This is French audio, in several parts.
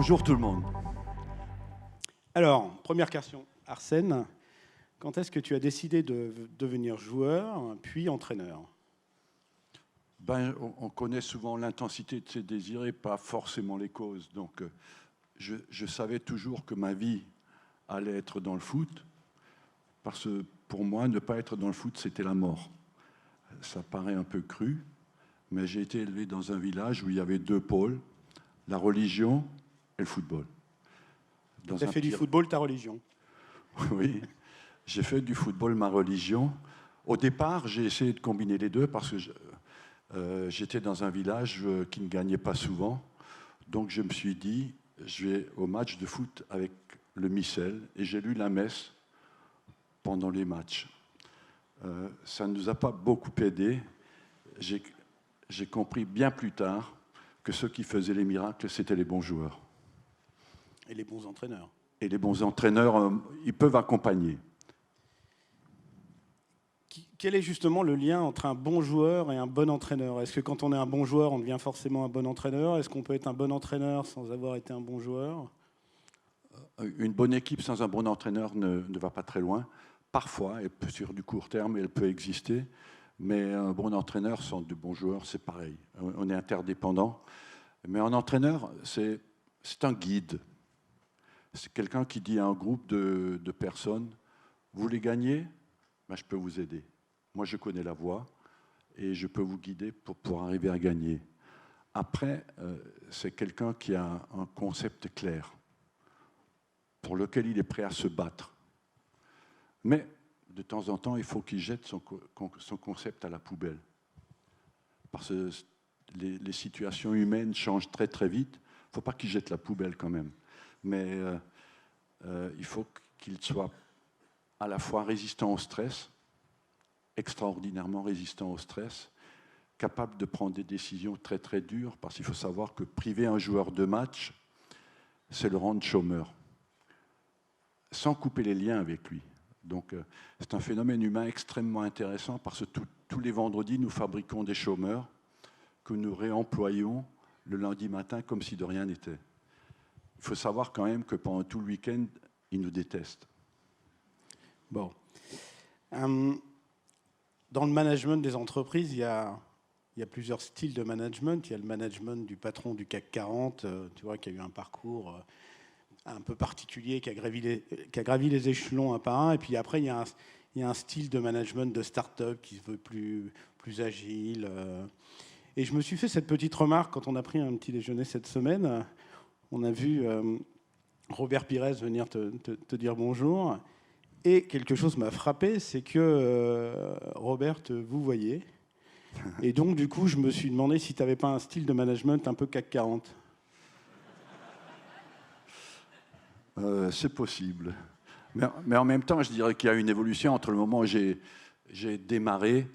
Bonjour tout le monde. Alors, première question. Arsène, quand est-ce que tu as décidé de devenir joueur, puis entraîneur? On connaît souvent l'intensité de ses désirs et pas forcément les causes. Donc, je savais toujours que ma vie allait être dans le foot, parce que pour moi, ne pas être dans le foot, c'était la mort. Ça paraît un peu cru, mais j'ai été élevé dans un village où il y avait deux pôles, la religion et le football. Tu as fait du football ta religion? Oui, j'ai fait du football ma religion. Au départ, j'ai essayé de combiner les deux parce que j'étais dans un village qui ne gagnait pas souvent. Donc je me suis dit, je vais au match de foot avec le missel et j'ai lu la messe pendant les matchs. Ça ne nous a pas beaucoup aidé. J'ai compris bien plus tard que ceux qui faisaient les miracles, c'était les bons joueurs. Et les bons entraîneurs. Et les bons entraîneurs, ils peuvent accompagner. Quel est justement le lien entre un bon joueur et un bon entraîneur? Est-ce que quand on est un bon joueur, on devient forcément un bon entraîneur? Est-ce qu'on peut être un bon entraîneur sans avoir été un bon joueur? Une bonne équipe sans un bon entraîneur ne va pas très loin. Parfois, sur du court terme, elle peut exister, mais un bon entraîneur sans de bons joueurs, c'est pareil. On est interdépendants. Mais un entraîneur, c'est un guide. C'est quelqu'un qui dit à un groupe de personnes, vous voulez gagner? Ben, je peux vous aider. Moi, je connais la voie et je peux vous guider pour arriver à gagner. Après, c'est quelqu'un qui a un concept clair pour lequel il est prêt à se battre. Mais, de temps en temps, il faut qu'il jette son concept à la poubelle. Parce que les situations humaines changent très très vite. Il ne faut pas qu'il jette la poubelle quand même. Mais il faut qu'il soit à la fois résistant au stress, extraordinairement résistant au stress, capable de prendre des décisions très très dures, parce qu'il faut savoir que priver un joueur de match, c'est le rendre chômeur, sans couper les liens avec lui. Donc c'est un phénomène humain extrêmement intéressant, parce que tous les vendredis, nous fabriquons des chômeurs que nous réemployons le lundi matin comme si de rien n'était. Il faut savoir quand même que pendant tout le week-end, ils nous détestent. Bon. Dans le management des entreprises, il y a plusieurs styles de management. Il y a le management du patron du CAC 40, tu vois, qui a eu un parcours un peu particulier, qui a gravi les échelons un par un. Et puis après, il y a un style de management de start-up qui se veut plus agile. Et je me suis fait cette petite remarque quand on a pris un petit déjeuner cette semaine. On a vu Robert Pires venir te dire bonjour. Et quelque chose m'a frappé, c'est que Robert vous voyait. Et donc, du coup, je me suis demandé si tu n'avais pas un style de management un peu CAC 40. C'est possible. Mais en même temps, je dirais qu'il y a une évolution entre le moment où j'ai démarré,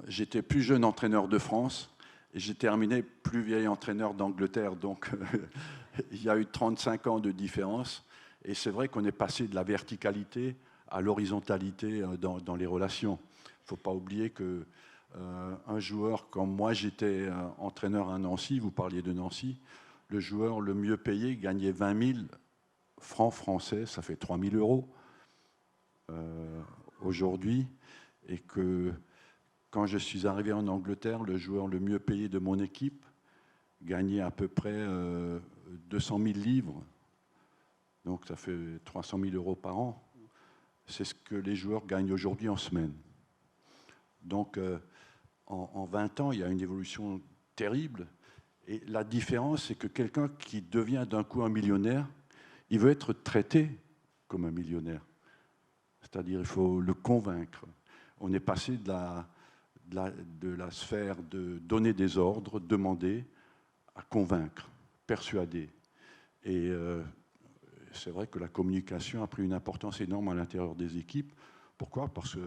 j'étais plus jeune entraîneur de France, et j'ai terminé plus vieil entraîneur d'Angleterre. Donc, il y a eu 35 ans de différence. Et c'est vrai qu'on est passé de la verticalité à l'horizontalité dans les relations. Il ne faut pas oublier qu'un joueur, comme moi, j'étais entraîneur à Nancy, vous parliez de Nancy, le joueur le mieux payé gagnait 20 000 francs français, ça fait 3 000 euros aujourd'hui. Et que quand je suis arrivé en Angleterre, le joueur le mieux payé de mon équipe gagnait à peu près 200 000 livres. Donc ça fait 300 000 euros par an. C'est ce que les joueurs gagnent aujourd'hui en semaine. Donc en 20 ans, il y a une évolution terrible. Et la différence, c'est que quelqu'un qui devient d'un coup un millionnaire, il veut être traité comme un millionnaire. C'est-à-dire il faut le convaincre. On est passé de la sphère de donner des ordres, demander, à convaincre, persuader. Et c'est vrai que la communication a pris une importance énorme à l'intérieur des équipes. Pourquoi? Parce que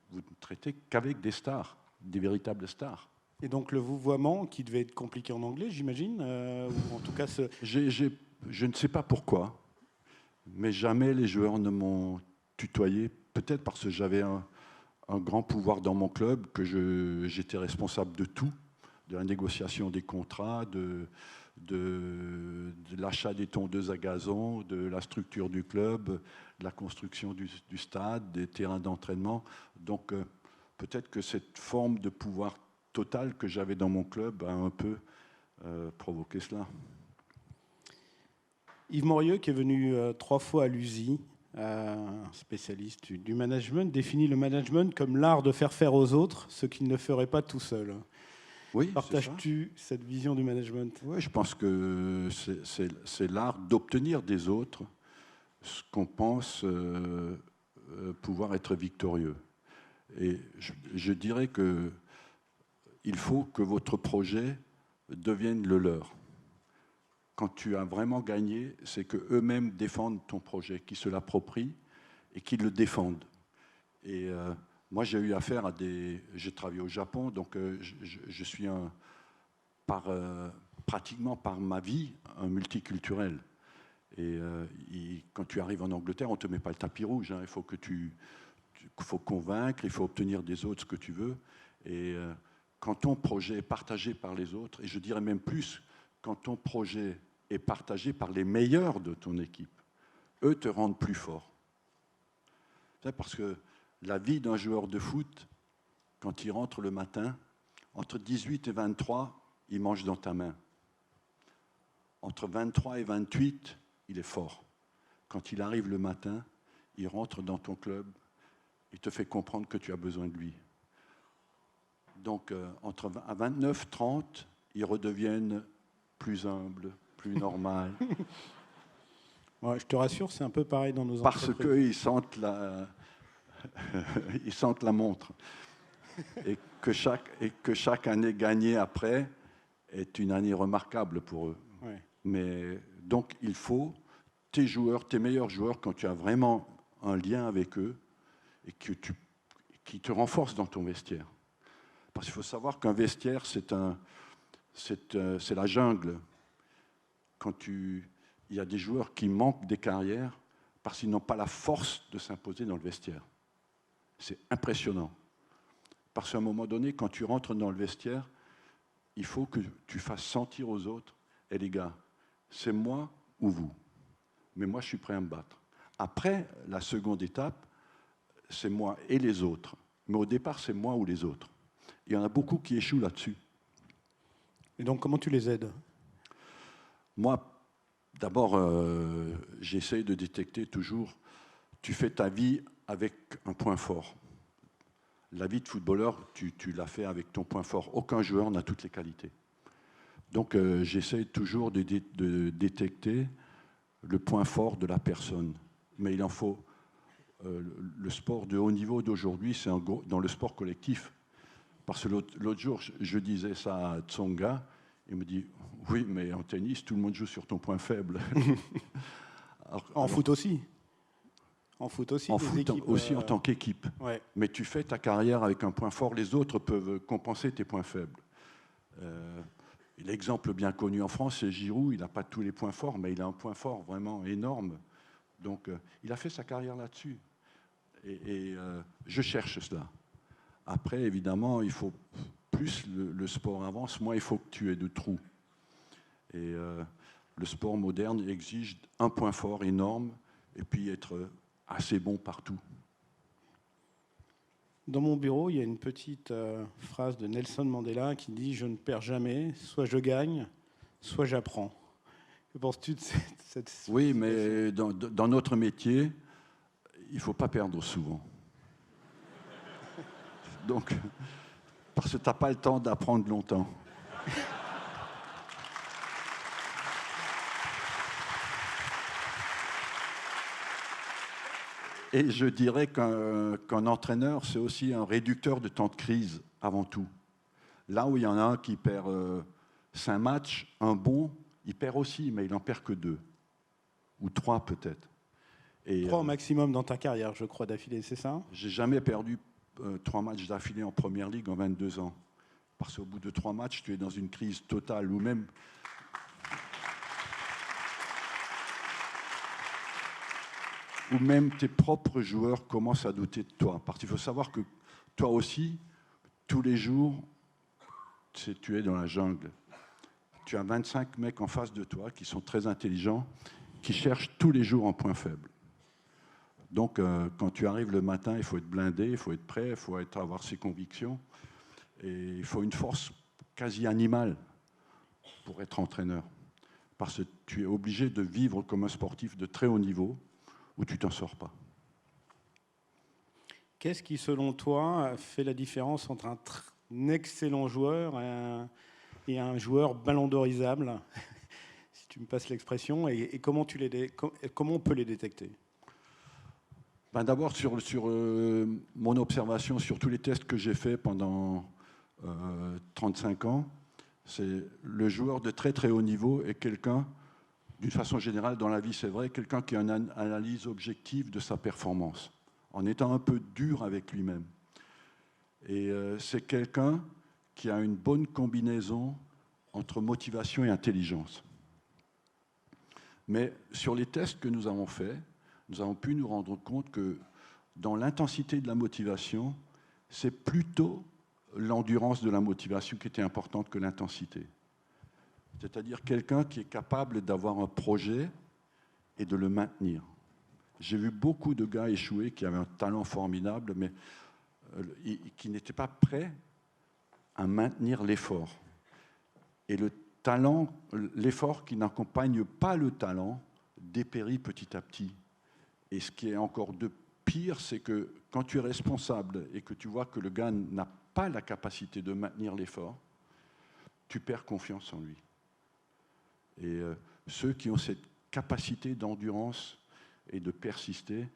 vous ne traitez qu'avec des stars, des véritables stars. Et donc le vouvoiement, qui devait être compliqué en anglais, j'imagine, ou en tout cas Je ne sais pas pourquoi, mais jamais les joueurs ne m'ont tutoyé. Peut-être parce que j'avais un grand pouvoir dans mon club, que j'étais responsable de tout, de la négociation des contrats, de l'achat des tondeuses à gazon, de la structure du club, de la construction du stade, des terrains d'entraînement. Donc peut-être que cette forme de pouvoir total que j'avais dans mon club a un peu provoqué cela. Yves Morieux, qui est venu 3 fois à l'USI, spécialiste du management, définit le management comme l'art de faire faire aux autres ce qu'ils ne feraient pas tout seuls. Oui, partages-tu cette vision du management? Oui, je pense que c'est l'art d'obtenir des autres ce qu'on pense pouvoir être victorieux. Et je dirais que il faut que votre projet devienne le leur. Quand tu as vraiment gagné, c'est qu'eux-mêmes défendent ton projet, qu'ils se l'approprient et qu'ils le défendent. Et moi, j'ai eu affaire à des... J'ai travaillé au Japon, donc je suis pratiquement par ma vie un multiculturel. Et quand tu arrives en Angleterre, on ne te met pas le tapis rouge. Hein. Il faut faut convaincre, il faut obtenir des autres ce que tu veux. Et quand ton projet est partagé par les autres, et je dirais même plus, quand ton projet est partagé par les meilleurs de ton équipe, eux te rendent plus fort. C'est parce que la vie d'un joueur de foot, quand il rentre le matin, entre 18 et 23, il mange dans ta main. Entre 23 et 28, il est fort. Quand il arrive le matin, il rentre dans ton club, il te fait comprendre que tu as besoin de lui. Donc, à 29, 30, ils redeviennent plus humbles, plus normaux. Ouais, je te rassure, c'est un peu pareil dans nos Parce entreprises. qu'ils sentent la montre. Et que chaque année gagnée après est une année remarquable pour eux. Ouais. Mais donc, il faut tes meilleurs joueurs, quand tu as vraiment un lien avec eux et qui te renforcent dans ton vestiaire. Parce qu'il faut savoir qu'un vestiaire, c'est la jungle. Il y a des joueurs qui manquent des carrières parce qu'ils n'ont pas la force de s'imposer dans le vestiaire. C'est impressionnant. Parce qu'à un moment donné, quand tu rentres dans le vestiaire, il faut que tu fasses sentir aux autres, et les gars, c'est moi ou vous. Mais moi, je suis prêt à me battre. Après, la seconde étape, c'est moi et les autres. Mais au départ, c'est moi ou les autres. Il y en a beaucoup qui échouent là-dessus. Et donc, comment tu les aides? Moi, d'abord, j'essaye de détecter toujours, tu fais ta vie avec un point fort. La vie de footballeur, tu l'as fait avec ton point fort. Aucun joueur n'a toutes les qualités. Donc, j'essaye toujours de détecter le point fort de la personne. Mais il en faut. Le sport de haut niveau d'aujourd'hui, c'est dans le sport collectif. Parce que l'autre jour, je disais ça à Tsonga, il me dit « Oui, mais en tennis, tout le monde joue sur ton point faible. » En foot aussi. En foot aussi. En foot aussi en tant qu'équipe. Ouais. Mais tu fais ta carrière avec un point fort, les autres peuvent compenser tes points faibles. L'exemple bien connu en France, c'est Giroud. Il n'a pas tous les points forts, mais il a un point fort vraiment énorme. Donc, il a fait sa carrière là-dessus. Et je cherche cela. Après, évidemment, il faut plus le sport avance, moins il faut que tu aies de trous. Et le sport moderne exige un point fort énorme et puis être assez bon partout. Dans mon bureau, il y a une petite phrase de Nelson Mandela qui dit « Je ne perds jamais, soit je gagne, soit j'apprends ». Que penses-tu de cette Oui, mais dans notre métier, il ne faut pas perdre souvent. Donc, parce que tu n'as pas le temps d'apprendre longtemps. Et je dirais qu'un entraîneur, c'est aussi un réducteur de temps de crise, avant tout. Là où il y en a un qui perd 5 matchs, un bon, il perd aussi, mais il n'en perd que 2. Ou 3 peut-être. 3 au maximum dans ta carrière, je crois, d'affilée, c'est ça? J'ai jamais perdu 3 matchs d'affilée en Première Ligue en 22 ans. Parce qu'au bout de 3 matchs, tu es dans une crise totale, ou même... Ou même tes propres joueurs commencent à douter de toi. Parce qu'il faut savoir que toi aussi, tous les jours, tu es dans la jungle. tu as 25 mecs en face de toi qui sont très intelligents, qui cherchent tous les jours un point faible. Donc, quand tu arrives le matin, il faut être blindé, il faut être prêt, il faut avoir ses convictions. Et il faut une force quasi animale pour être entraîneur. Parce que tu es obligé de vivre comme un sportif de très haut niveau où tu t'en sors pas. Qu'est-ce qui, selon toi, fait la différence entre un excellent joueur et un joueur ballon d'orisable, si tu me passes l'expression, et comment on peut les détecter? Ben d'abord, sur mon observation, sur tous les tests que j'ai faits pendant 35 ans, c'est le joueur de très très haut niveau est quelqu'un, d'une façon générale dans la vie c'est vrai, quelqu'un qui a une analyse objective de sa performance, en étant un peu dur avec lui-même. Et c'est quelqu'un qui a une bonne combinaison entre motivation et intelligence. Mais sur les tests que nous avons faits, nous avons pu nous rendre compte que dans l'intensité de la motivation, c'est plutôt l'endurance de la motivation qui était importante que l'intensité. C'est-à-dire quelqu'un qui est capable d'avoir un projet et de le maintenir. J'ai vu beaucoup de gars échouer qui avaient un talent formidable, mais qui n'étaient pas prêts à maintenir l'effort. Et le talent, l'effort qui n'accompagne pas le talent, dépérit petit à petit. Et ce qui est encore de pire, c'est que quand tu es responsable et que tu vois que le gars n'a pas la capacité de maintenir l'effort, tu perds confiance en lui. Et ceux qui ont cette capacité d'endurance et de persister,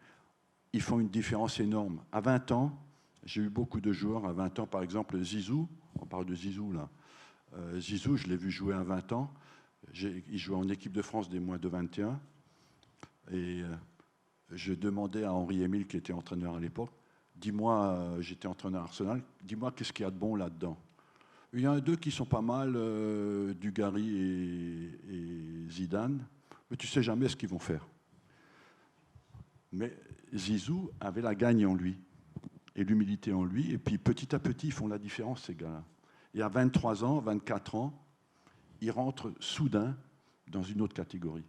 ils font une différence énorme. À 20 ans, j'ai eu beaucoup de joueurs. À 20 ans, par exemple, Zizou, on parle de Zizou là. Zizou, je l'ai vu jouer à 20 ans. Il jouait en équipe de France des moins de 21. Et je demandais à Henri-Émile, qui était entraîneur à l'époque, dis-moi, j'étais entraîneur à Arsenal, dis-moi qu'est-ce qu'il y a de bon là-dedans. Il y en a deux qui sont pas mal, Dugarry et Zidane, mais tu ne sais jamais ce qu'ils vont faire. Mais Zizou avait la gagne en lui, et l'humilité en lui, et puis petit à petit, ils font la différence, ces gars-là. Et à 23 ans, 24 ans, ils rentrent soudain dans une autre catégorie.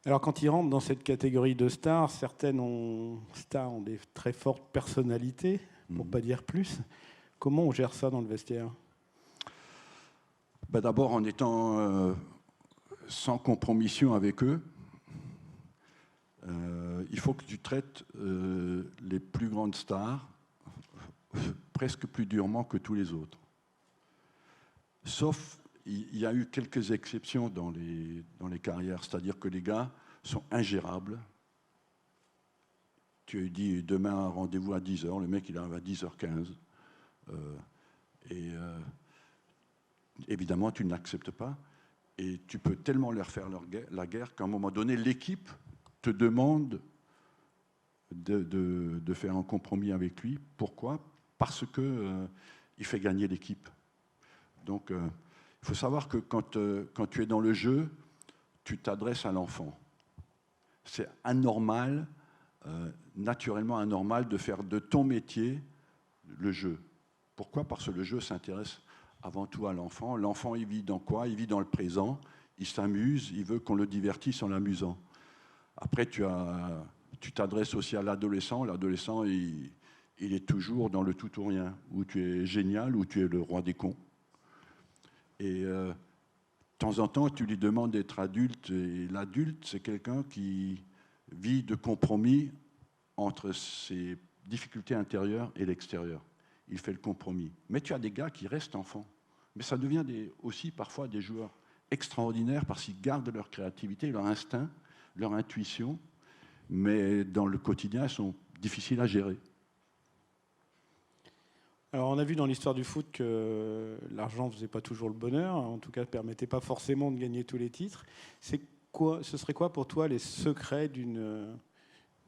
Alors, quand ils rentrent dans cette catégorie de stars, certaines ont des très fortes personnalités, pour ne pas dire plus. Comment on gère ça dans le vestiaire? Ben d'abord en étant sans compromission avec eux. Il faut que tu traites les plus grandes stars presque plus durement que tous les autres. Sauf, il y a eu quelques exceptions dans les carrières, c'est-à-dire que les gars sont ingérables. Tu lui dis demain un rendez-vous à 10h, le mec il arrive à 10h15. Évidemment, tu ne l'acceptes pas. Et tu peux tellement leur faire la guerre qu'à un moment donné, l'équipe te demande de faire un compromis avec lui. Pourquoi? Parce qu'il fait gagner l'équipe. Donc, il faut savoir que quand tu es dans le jeu, tu t'adresses à l'enfant. C'est anormal, naturellement anormal, de faire de ton métier le jeu. Pourquoi? Parce que le jeu s'intéresse avant tout à l'enfant. L'enfant, il vit dans quoi? Il vit dans le présent, il s'amuse, il veut qu'on le divertisse en l'amusant. Après, tu t'adresses aussi à l'adolescent. L'adolescent, il est toujours dans le tout ou rien, où tu es génial, où tu es le roi des cons. Et de temps en temps, tu lui demandes d'être adulte. Et l'adulte, c'est quelqu'un qui vit de compromis entre ses difficultés intérieures et l'extérieur. Il fait le compromis. Mais tu as des gars qui restent enfants. Mais ça devient aussi parfois des joueurs extraordinaires parce qu'ils gardent leur créativité, leur instinct, leur intuition, mais dans le quotidien, ils sont difficiles à gérer. Alors, on a vu dans l'histoire du foot que l'argent ne faisait pas toujours le bonheur, en tout cas ne permettait pas forcément de gagner tous les titres. Ce serait quoi pour toi les secrets d'une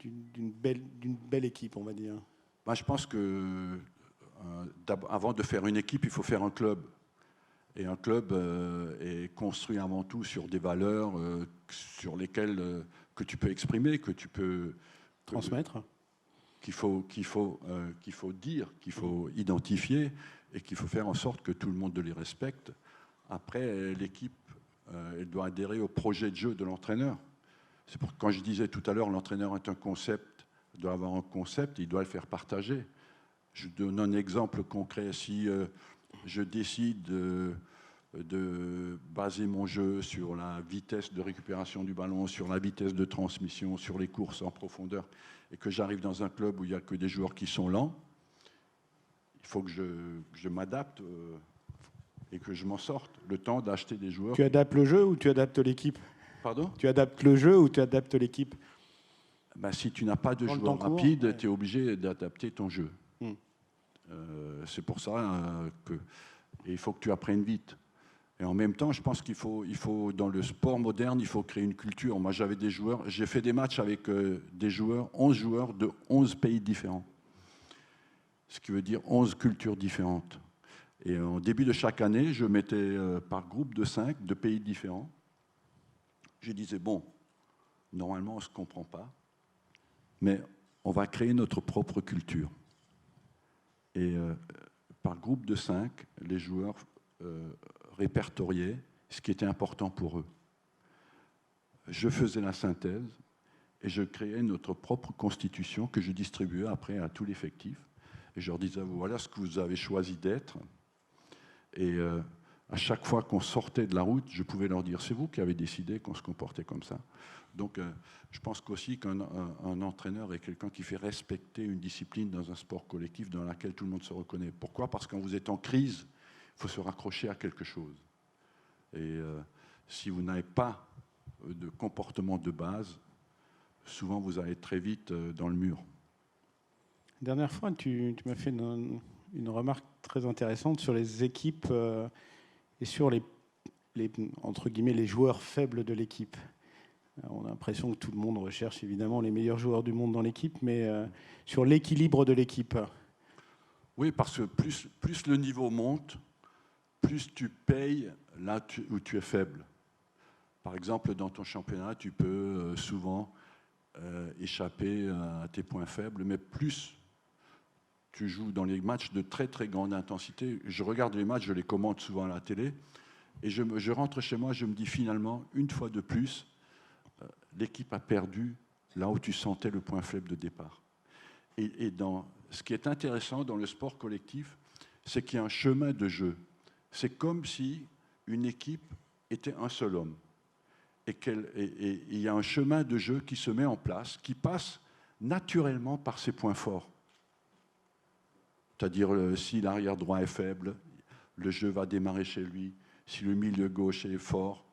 belle équipe, on va dire? Moi, je pense que avant de faire une équipe, il faut faire un club. Et un club est construit avant tout sur des valeurs sur lesquelles que tu peux exprimer, que tu peux transmettre, qu'il faut dire, qu'il faut identifier et qu'il faut faire en sorte que tout le monde les respecte. Après, l'équipe, elle doit adhérer au projet de jeu de l'entraîneur. C'est pour quand je disais tout à l'heure, l'entraîneur est un concept, doit avoir un concept, il doit le faire partager. Je donne un exemple concret. Si je décide de baser mon jeu sur la vitesse de récupération du ballon, sur la vitesse de transmission, sur les courses en profondeur, et que j'arrive dans un club où il n'y a que des joueurs qui sont lents, il faut que je m'adapte et que je m'en sorte. Le temps d'acheter des joueurs. Tu adaptes le jeu ou tu adaptes l'équipe? Pardon? Tu adaptes le jeu ou tu adaptes l'équipe? Ben, si tu n'as pas de Dans le joueurs temps court, rapides, ouais. tu es obligé d'adapter ton jeu. C'est pour ça que et il faut que tu apprennes vite. Et en même temps, je pense qu'il faut, dans le sport moderne, il faut créer une culture. Moi, j'avais des joueurs, j'ai fait des matchs avec des joueurs, 11 joueurs de 11 pays différents. Ce qui veut dire 11 cultures différentes. Et en début de chaque année, je mettais par groupe de 5 de pays différents. Je disais, bon, normalement, on ne se comprend pas, mais on va créer notre propre culture. Et par groupe de 5, les joueurs répertoriaient ce qui était important pour eux. Je faisais la synthèse et je créais notre propre constitution que je distribuais après à tout l'effectif. Et je leur disais, voilà ce que vous avez choisi d'être. Et à chaque fois qu'on sortait de la route, je pouvais leur dire, c'est vous qui avez décidé qu'on se comportait comme ça. Donc je pense qu'aussi qu'un entraîneur est quelqu'un qui fait respecter une discipline dans un sport collectif dans laquelle tout le monde se reconnaît. Pourquoi? Parce que quand vous êtes en crise, il faut se raccrocher à quelque chose. Et si vous n'avez pas de comportement de base, souvent vous allez très vite dans le mur. Dernière fois, tu m'as fait une remarque très intéressante sur les équipes et sur entre guillemets, les joueurs faibles de l'équipe. On a l'impression que tout le monde recherche évidemment les meilleurs joueurs du monde dans l'équipe, mais sur l'équilibre de l'équipe. Oui, parce que plus le niveau monte, plus tu payes là où tu es faible. Par exemple, dans ton championnat, tu peux souvent échapper à tes points faibles, mais plus tu joues dans les matchs de très très grande intensité. Je regarde les matchs, je les commente souvent à la télé, et je rentre chez moi, je me dis finalement, une fois de plus, l'équipe a perdu là où tu sentais le point faible de départ. Et ce qui est intéressant dans le sport collectif, c'est qu'il y a un chemin de jeu. C'est comme si une équipe était un seul homme. Et il y a un chemin de jeu qui se met en place, qui passe naturellement par ses points forts. C'est-à-dire, si l'arrière droit est faible, le jeu va démarrer chez lui. Si le milieu gauche est fort,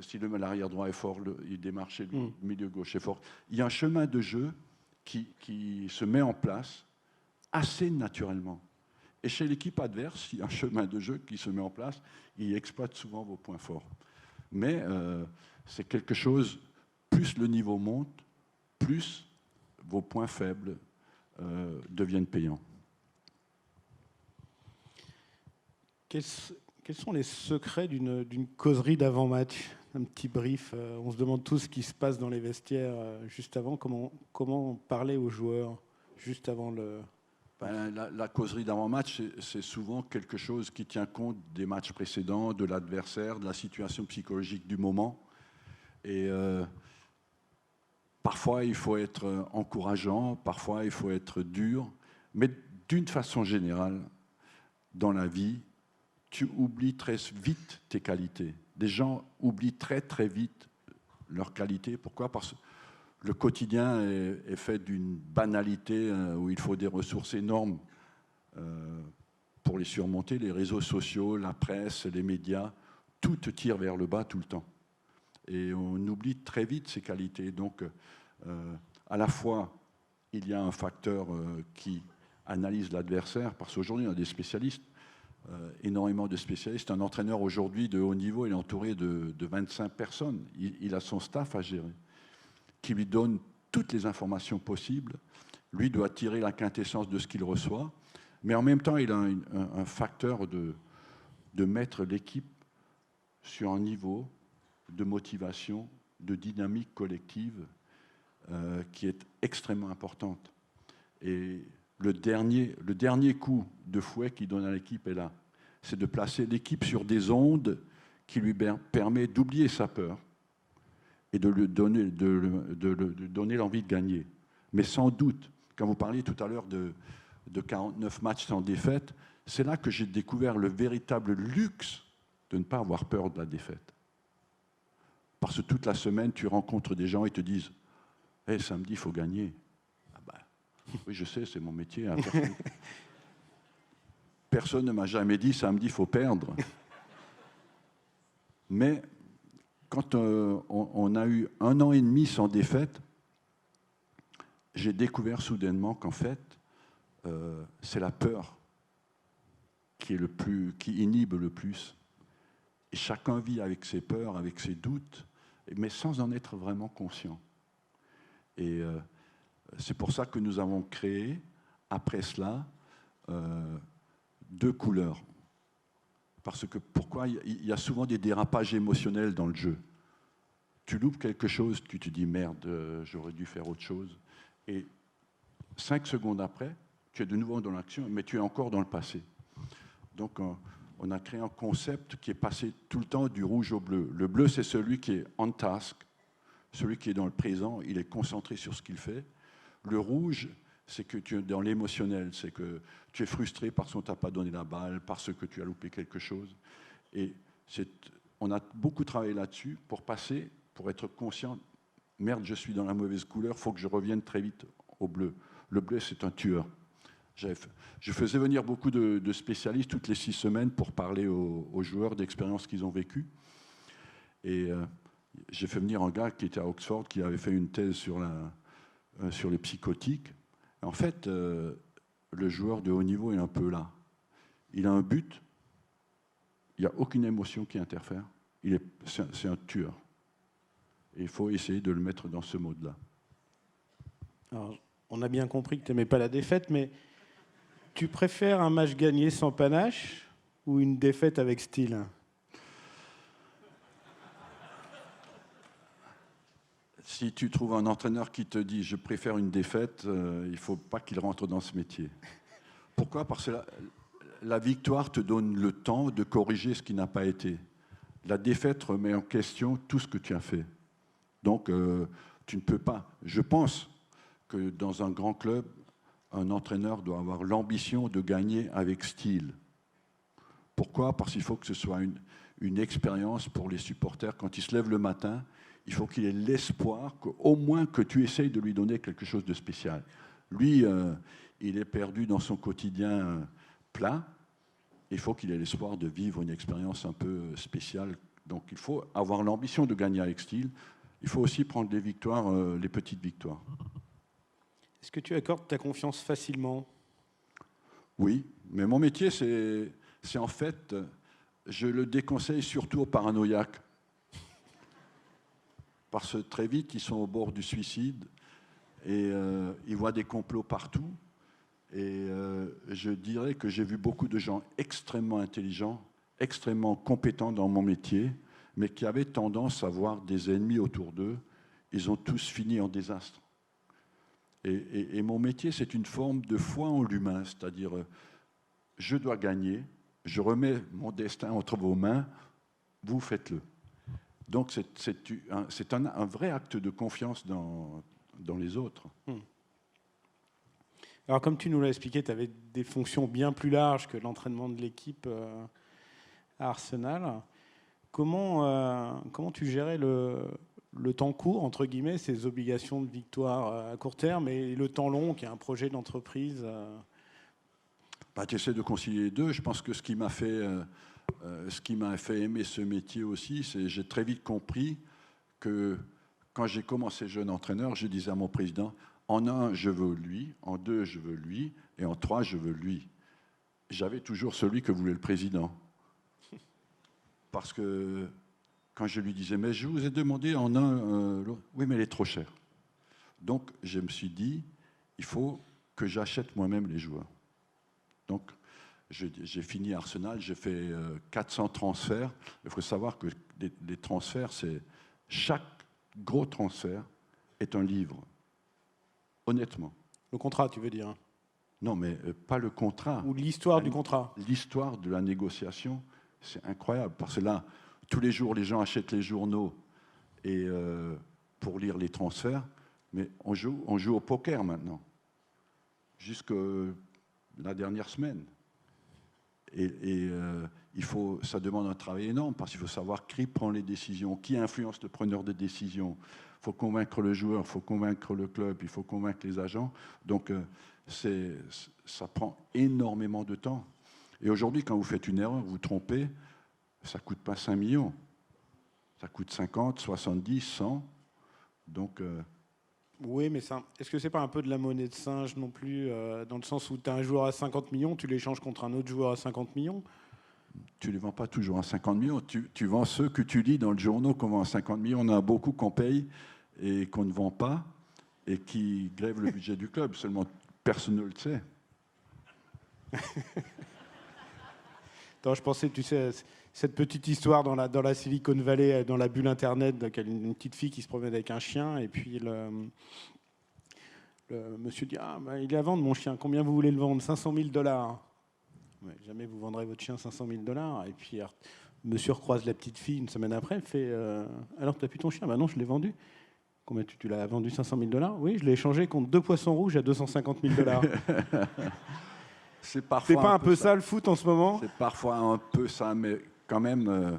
si l'arrière droit est fort, il démarre chez lui. Le milieu gauche est fort. Il y a un chemin de jeu qui se met en place assez naturellement. Et chez l'équipe adverse, il y a un chemin de jeu qui se met en place. Il exploite souvent vos points forts. Mais c'est quelque chose, plus le niveau monte, plus vos points faibles deviennent payants. Quels sont les secrets d'une causerie d'avant-match? Un petit brief. On se demande tous ce qui se passe dans les vestiaires juste avant. Comment parler aux joueurs juste avant le... La causerie d'avant-match, c'est souvent quelque chose qui tient compte des matchs précédents, de l'adversaire, de la situation psychologique du moment. Et parfois, il faut être encourageant, parfois, il faut être dur. Mais d'une façon générale, dans la vie, tu oublies très vite tes qualités. Des gens oublient très, très vite leurs qualités. Pourquoi? Parce que le quotidien est fait d'une banalité où il faut des ressources énormes pour les surmonter. Les réseaux sociaux, la presse, les médias, tout te tire vers le bas tout le temps. Et on oublie très vite ces qualités. Donc, à la fois, il y a un facteur qui analyse l'adversaire, parce qu'aujourd'hui, on a des spécialistes, énormément de spécialistes. Un entraîneur aujourd'hui de haut niveau, il est entouré de 25 personnes. Il a son staff à gérer, qui lui donne toutes les informations possibles. Lui doit tirer la quintessence de ce qu'il reçoit, mais en même temps, il a un facteur de mettre l'équipe sur un niveau de motivation, de dynamique collective qui est extrêmement importante. Et le dernier coup de fouet qu'il donne à l'équipe est là. C'est de placer l'équipe sur des ondes qui lui permet d'oublier sa peur et de lui donner l'envie de gagner. Mais sans doute, quand vous parliez tout à l'heure de 49 matchs sans défaite, c'est là que j'ai découvert le véritable luxe de ne pas avoir peur de la défaite. Parce que toute la semaine, tu rencontres des gens et te disent « Hey, samedi, il faut gagner. » Ah ben, oui, je sais, c'est mon métier. Hein, personne ne m'a jamais dit « Samedi, il faut perdre. » Mais quand on a eu 1 an et demi sans défaite, j'ai découvert soudainement qu'en fait, c'est la peur qui inhibe le plus. Et chacun vit avec ses peurs, avec ses doutes, mais sans en être vraiment conscient. Et c'est pour ça que nous avons créé, après cela, 2 couleurs. Parce que pourquoi il y a souvent des dérapages émotionnels dans le jeu. Tu loupes quelque chose, tu te dis merde, j'aurais dû faire autre chose. Et 5 secondes après, tu es de nouveau dans l'action, mais tu es encore dans le passé. Donc on a créé un concept qui est passé tout le temps du rouge au bleu. Le bleu, c'est celui qui est on task, celui qui est dans le présent, il est concentré sur ce qu'il fait. Le rouge, c'est que tu es dans l'émotionnel, c'est que tu es frustré parce qu'on ne t'a pas donné la balle, parce que tu as loupé quelque chose. Et on a beaucoup travaillé là-dessus pour passer, pour être conscient, merde, je suis dans la mauvaise couleur, il faut que je revienne très vite au bleu. Le bleu, c'est un tueur. Je faisais venir beaucoup de spécialistes toutes les 6 semaines pour parler aux joueurs d'expériences qu'ils ont vécues. Et j'ai fait venir un gars qui était à Oxford, qui avait fait une thèse sur les psychotiques. En fait, le joueur de haut niveau est un peu là. Il a un but, il n'y a aucune émotion qui interfère. C'est un tueur. Et il faut essayer de le mettre dans ce mode-là. Alors, on a bien compris que tu n'aimais pas la défaite, mais tu préfères un match gagné sans panache ou une défaite avec style? Si tu trouves un entraîneur qui te dit « je préfère une défaite », il ne faut pas qu'il rentre dans ce métier. Pourquoi? Parce que la victoire te donne le temps de corriger ce qui n'a pas été. La défaite remet en question tout ce que tu as fait. Donc, tu ne peux pas. Je pense que dans un grand club, un entraîneur doit avoir l'ambition de gagner avec style. Pourquoi? Parce qu'il faut que ce soit une expérience pour les supporters. Quand ils se lèvent le matin, il faut qu'il ait l'espoir qu'au moins que tu essayes de lui donner quelque chose de spécial. Lui, il est perdu dans son quotidien plat. Il faut qu'il ait l'espoir de vivre une expérience un peu spéciale. Donc il faut avoir l'ambition de gagner avec style. Il faut aussi prendre des victoires, les petites victoires. Est-ce que tu accordes ta confiance facilement? Oui, mais mon métier, c'est en fait, je le déconseille surtout aux paranoïaques. Parce que très vite, ils sont au bord du suicide et ils voient des complots partout. Et je dirais que j'ai vu beaucoup de gens extrêmement intelligents, extrêmement compétents dans mon métier, mais qui avaient tendance à voir des ennemis autour d'eux. Ils ont tous fini en désastre. Et mon métier, c'est une forme de foi en l'humain, c'est-à-dire, je dois gagner, je remets mon destin entre vos mains, vous faites-le. Donc c'est un vrai acte de confiance dans les autres. Alors comme tu nous l'as expliqué, tu avais des fonctions bien plus larges que l'entraînement de l'équipe à Arsenal. Comment tu gérais le temps court, entre guillemets, ces obligations de victoire à court terme, et le temps long, qui est un projet d'entreprise? Tu essaies de concilier les deux. Je pense que ce qui m'a fait aimer ce métier aussi, c'est que j'ai très vite compris que quand j'ai commencé jeune entraîneur, je disais à mon président, en 1, je veux lui, en 2, je veux lui, et en 3, je veux lui. J'avais toujours celui que voulait le président. Parce que quand je lui disais, mais je vous ai demandé en 1, oui, mais elle est trop chère. Donc, je me suis dit, il faut que j'achète moi-même les joueurs. Donc, j'ai fini à Arsenal, j'ai fait 400 transferts. Il faut savoir que les transferts, chaque gros transfert est un livre. Honnêtement. Le contrat, tu veux dire? Non, mais pas le contrat. Ou l'histoire du contrat? L'histoire de la négociation, c'est incroyable. Parce que là, tous les jours, les gens achètent les journaux et, pour lire les transferts, mais on joue au poker maintenant, jusque la dernière semaine. Et ça demande un travail énorme parce qu'il faut savoir qui prend les décisions, qui influence le preneur de décision. Il faut convaincre le joueur, il faut convaincre le club, il faut convaincre les agents. Donc, ça prend énormément de temps. Et aujourd'hui, quand vous faites une erreur, vous vous trompez, ça ne coûte pas 5 millions. Ça coûte 50, 70, 100. Donc, oui, mais est-ce que c'est pas un peu de la monnaie de singe non plus, dans le sens où tu as un joueur à 50 millions, tu l'échanges contre un autre joueur à 50 millions? tu ne les vends pas toujours à 50 millions. Tu vends ceux que tu lis dans le journal qu'on vend à 50 millions. On en a beaucoup qu'on paye et qu'on ne vend pas et qui grèvent le budget du club. Seulement, personne ne le sait. Attends, je pensais, tu sais, cette petite histoire dans la Silicon Valley, dans la bulle Internet, une petite fille qui se promène avec un chien, et puis le monsieur dit, ah, bah, il est à vendre mon chien, combien vous voulez le vendre? 500 000 $. Ouais, jamais vous vendrez votre chien 500 000 $. Et puis, alors, monsieur recroise la petite fille une semaine après, elle fait, alors tu n'as plus ton chien? Bah non, je l'ai vendu. Combien tu l'as vendu? 500 000 $? Oui, je l'ai échangé contre 2 poissons rouges à 250 000 $. C'est C'est parfois pas un peu ça le foot en ce moment? C'est parfois un peu ça, mais quand même,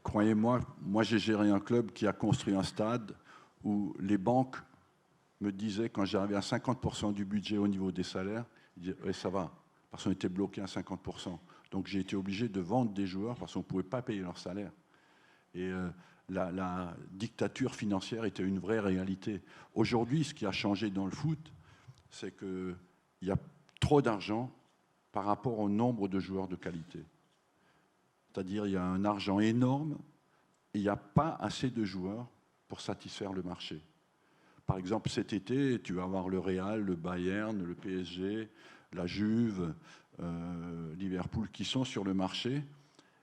croyez-moi, moi j'ai géré un club qui a construit un stade où les banques me disaient, quand j'arrivais à 50% du budget au niveau des salaires, ils disaient, ouais, ça va, parce qu'on était bloqué à 50%. Donc j'ai été obligé de vendre des joueurs parce qu'on ne pouvait pas payer leur salaire. Et la dictature financière était une vraie réalité. Aujourd'hui, ce qui a changé dans le foot, c'est qu'il y a trop d'argent par rapport au nombre de joueurs de qualité. C'est-à-dire il y a un argent énorme et il n'y a pas assez de joueurs pour satisfaire le marché. Par exemple, cet été, tu vas avoir le Real, le Bayern, le PSG, la Juve, Liverpool qui sont sur le marché.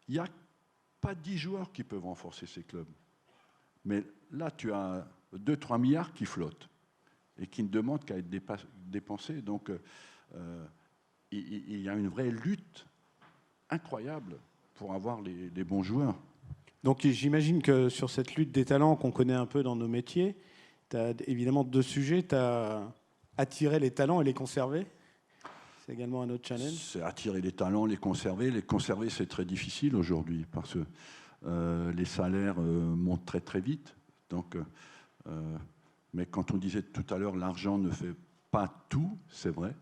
Il n'y a pas 10 joueurs qui peuvent renforcer ces clubs. Mais là, tu as 2-3 milliards qui flottent et qui ne demandent qu'à être dépensés. Donc, il y a une vraie lutte incroyable pour avoir les bons joueurs. Donc j'imagine que sur cette lutte des talents qu'on connaît un peu dans nos métiers, tu as évidemment deux sujets. Tu as attirer les talents et les conserver. C'est également un autre challenge. C'est attirer les talents, les conserver. Les conserver, c'est très difficile aujourd'hui parce que les salaires montent très très vite. Donc, mais quand on disait tout à l'heure, l'argent ne fait pas tout, c'est vrai.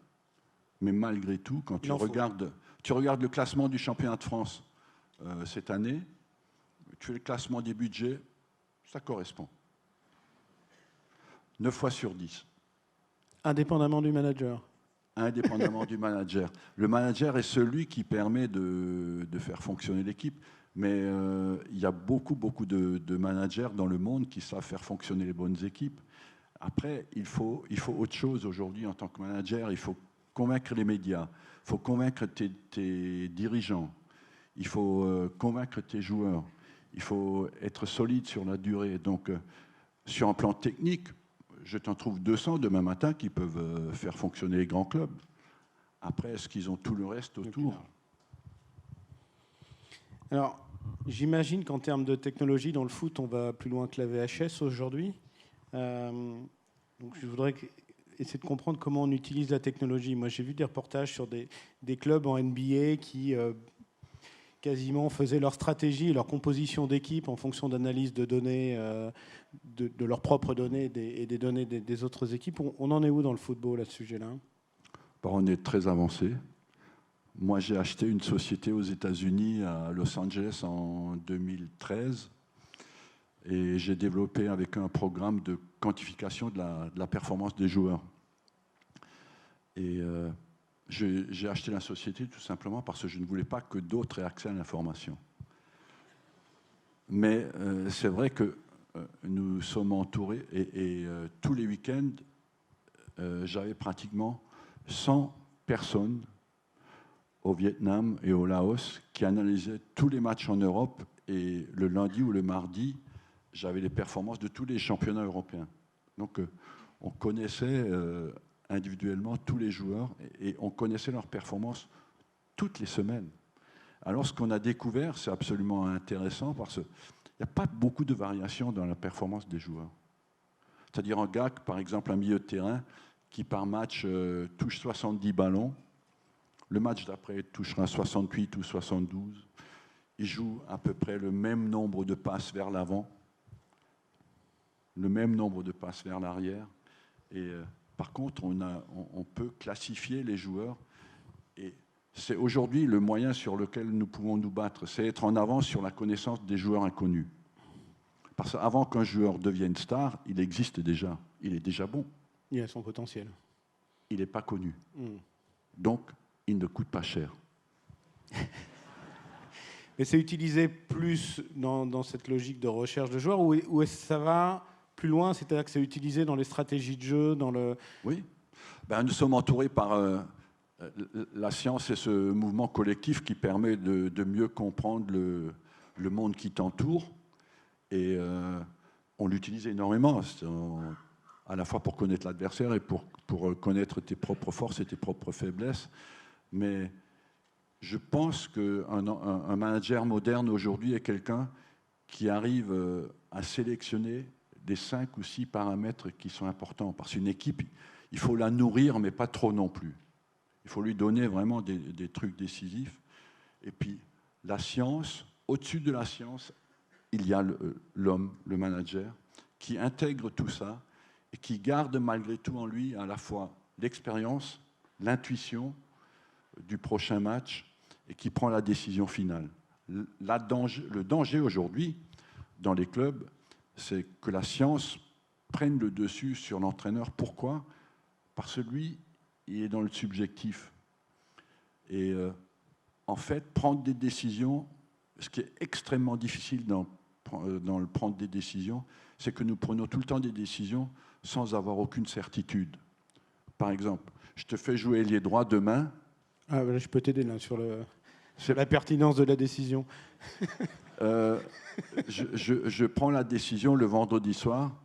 Mais malgré tout, quand tu regardes le classement du championnat de France cette année, tu fais le classement des budgets, ça correspond. 9 fois sur 10. Indépendamment du manager. Indépendamment du manager. Le manager est celui qui permet de faire fonctionner l'équipe. Mais il y a beaucoup de managers dans le monde qui savent faire fonctionner les bonnes équipes. Après, il faut autre chose aujourd'hui en tant que manager. Il faut convaincre les médias, il faut convaincre tes dirigeants, il faut convaincre tes joueurs, il faut être solide sur la durée. Donc, sur un plan technique, je t'en trouve 200 demain matin qui peuvent faire fonctionner les grands clubs. Après, est-ce qu'ils ont tout le reste autour? Alors, j'imagine qu'en termes de technologie, dans le foot, on va plus loin que la VHS aujourd'hui. Donc, je voudrais essayer de comprendre comment on utilise la technologie. Moi, j'ai vu des reportages sur des clubs en NBA qui quasiment faisaient leur stratégie et leur composition d'équipe en fonction d'analyse de données, de leurs propres données et des données des autres équipes. On en est où dans le football à ce sujet-là? On est très avancé. Moi, j'ai acheté une société aux États-Unis, à Los Angeles, en 2013. Et j'ai développé avec eux un programme de quantification de la performance des joueurs. Et j'ai acheté la société tout simplement parce que je ne voulais pas que d'autres aient accès à l'information. Mais c'est vrai que nous sommes entourés et tous les week-ends, j'avais pratiquement 100 personnes au Vietnam et au Laos qui analysaient tous les matchs en Europe et le lundi ou le mardi, j'avais les performances de tous les championnats européens. Donc, on connaissait individuellement tous les joueurs et on connaissait leurs performances toutes les semaines. Alors, ce qu'on a découvert, c'est absolument intéressant parce qu'il n'y a pas beaucoup de variations dans la performance des joueurs. C'est-à-dire un gars, par exemple, un milieu de terrain, qui par match touche 70 ballons, le match d'après il touchera 68 ou 72. Il joue à peu près le même nombre de passes vers l'avant, le même nombre de passes vers l'arrière. Et par contre, on peut classifier les joueurs. Et c'est aujourd'hui le moyen sur lequel nous pouvons nous battre, c'est être en avance sur la connaissance des joueurs inconnus. Parce qu'avant qu'un joueur devienne star, il existe déjà. Il est déjà bon. Il a son potentiel. Il n'est pas connu. Donc, il ne coûte pas cher. Mais c'est utilisé plus dans cette logique de recherche de joueurs ou est-ce que ça va plus loin, c'est-à-dire que c'est utilisé dans les stratégies de jeu, dans le... Oui. Ben, nous sommes entourés par la science et ce mouvement collectif qui permet de mieux comprendre le monde qui t'entoure. Et on l'utilise énormément, à la fois pour connaître l'adversaire et pour connaître tes propres forces et tes propres faiblesses. Mais je pense qu'un manager moderne aujourd'hui est quelqu'un qui arrive à sélectionner des 5 ou 6 paramètres qui sont importants. Parce qu'une équipe, il faut la nourrir, mais pas trop non plus. Il faut lui donner vraiment des trucs décisifs. Et puis, la science, au-dessus de la science, il y a l'homme, le manager, qui intègre tout ça et qui garde malgré tout en lui à la fois l'expérience, l'intuition du prochain match et qui prend la décision finale. Le danger aujourd'hui dans les clubs, c'est que la science prenne le dessus sur l'entraîneur. Pourquoi ? Parce que lui, il est dans le subjectif. Et en fait, prendre des décisions, ce qui est extrêmement difficile dans le prendre des décisions, c'est que nous prenons tout le temps des décisions sans avoir aucune certitude. Par exemple, je te fais jouer ailier droit demain. Ah, je peux t'aider là sur la pertinence de la décision. Je prends la décision le vendredi soir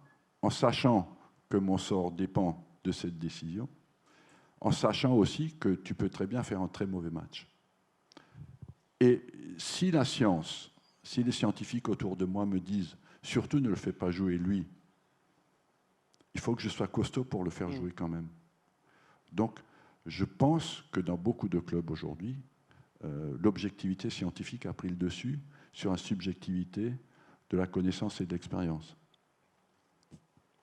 en sachant que mon sort dépend de cette décision, en sachant aussi que tu peux très bien faire un très mauvais match. Et si la science, si les scientifiques autour de moi me disent « surtout ne le fais pas jouer lui », il faut que je sois costaud pour le faire jouer quand même. Donc, je pense que dans beaucoup de clubs aujourd'hui, l'objectivité scientifique a pris le dessus sur la subjectivité de la connaissance et de l'expérience.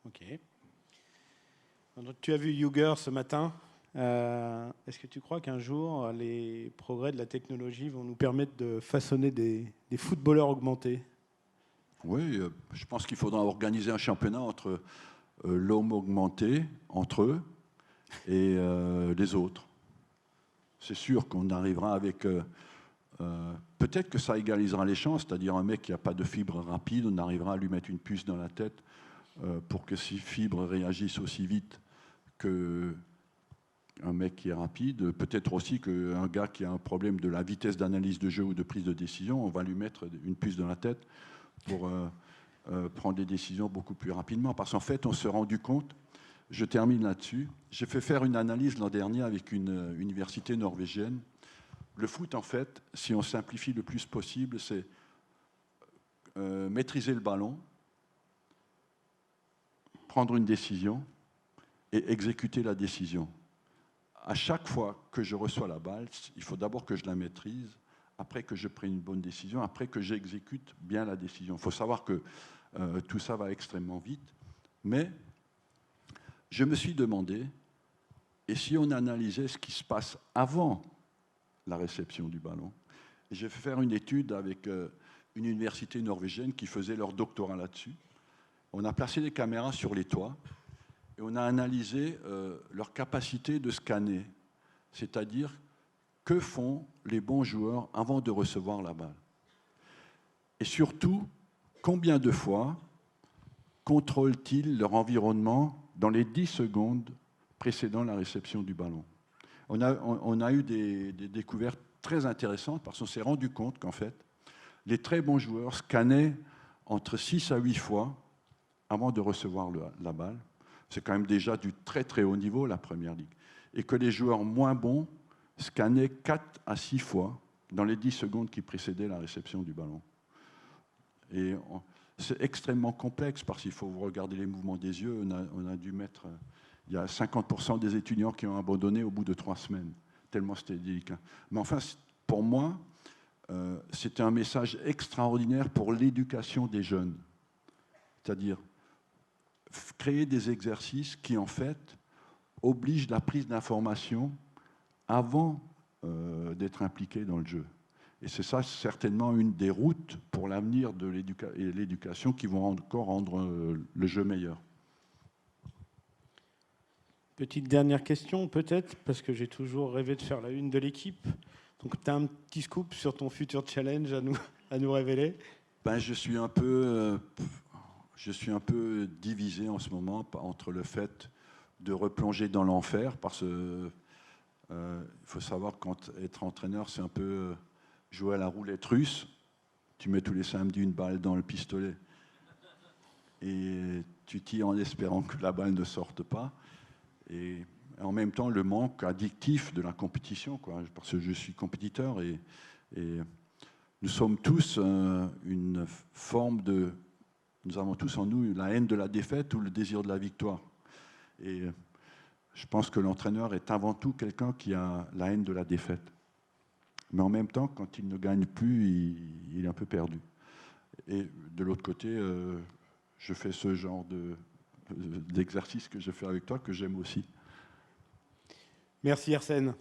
Ok. Donc, tu as vu Yuger ce matin. Est-ce que tu crois qu'un jour, les progrès de la technologie vont nous permettre de façonner des footballeurs augmentés ? Oui, je pense qu'il faudra organiser un championnat entre l'homme augmenté, entre eux, et les autres. C'est sûr qu'on arrivera avec... peut-être que ça égalisera les chances, c'est-à-dire un mec qui n'a pas de fibre rapide, on arrivera à lui mettre une puce dans la tête pour que ces fibres réagissent aussi vite qu'un mec qui est rapide. Peut-être aussi qu'un gars qui a un problème de la vitesse d'analyse de jeu ou de prise de décision, on va lui mettre une puce dans la tête pour prendre des décisions beaucoup plus rapidement. Parce qu'en fait, on s'est rendu compte, je termine là-dessus, j'ai fait faire une analyse l'an dernier avec une université norvégienne. Le foot, en fait, si on simplifie le plus possible, c'est maîtriser le ballon, prendre une décision et exécuter la décision. À chaque fois que je reçois la balle, il faut d'abord que je la maîtrise, après que je prenne une bonne décision, après que j'exécute bien la décision. Il faut savoir que tout ça va extrêmement vite, mais je me suis demandé, et si on analysait ce qui se passe avant la réception du ballon. Et j'ai fait faire une étude avec une université norvégienne qui faisait leur doctorat là-dessus. On a placé des caméras sur les toits et on a analysé leur capacité de scanner, c'est-à-dire que font les bons joueurs avant de recevoir la balle. Et surtout, combien de fois contrôlent-ils leur environnement dans les 10 secondes précédant la réception du ballon. On a eu des découvertes très intéressantes parce qu'on s'est rendu compte qu'en fait, les très bons joueurs scannaient entre 6 à 8 fois avant de recevoir la balle. C'est quand même déjà du très très haut niveau, la Première Ligue. Et que les joueurs moins bons scannaient 4 à 6 fois dans les 10 secondes qui précédaient la réception du ballon. Et c'est extrêmement complexe parce qu'il faut regarder les mouvements des yeux. On a dû mettre... Il y a 50% des étudiants qui ont abandonné au bout de 3 semaines, tellement c'était délicat. Mais enfin, pour moi, c'était un message extraordinaire pour l'éducation des jeunes. C'est-à-dire créer des exercices qui, en fait, obligent la prise d'information avant d'être impliqué dans le jeu. Et c'est ça certainement une des routes pour l'avenir de l'éducation qui vont encore rendre le jeu meilleur. Petite dernière question, peut-être, parce que j'ai toujours rêvé de faire la une de l'équipe. Donc, tu as un petit scoop sur ton futur challenge à nous révéler? Ben, je suis un peu divisé en ce moment entre le fait de replonger dans l'enfer, parce que il faut savoir qu'être entraîneur, c'est un peu jouer à la roulette russe. Tu mets tous les samedis une balle dans le pistolet et tu tires en espérant que la balle ne sorte pas. Et en même temps, le manque addictif de la compétition, quoi, parce que je suis compétiteur et nous sommes tous une forme de... Nous avons tous en nous la haine de la défaite ou le désir de la victoire. Et je pense que l'entraîneur est avant tout quelqu'un qui a la haine de la défaite. Mais en même temps, quand il ne gagne plus, il est un peu perdu. Et de l'autre côté, je fais ce genre d'exercice que je fais avec toi, que j'aime aussi. Merci Arsène.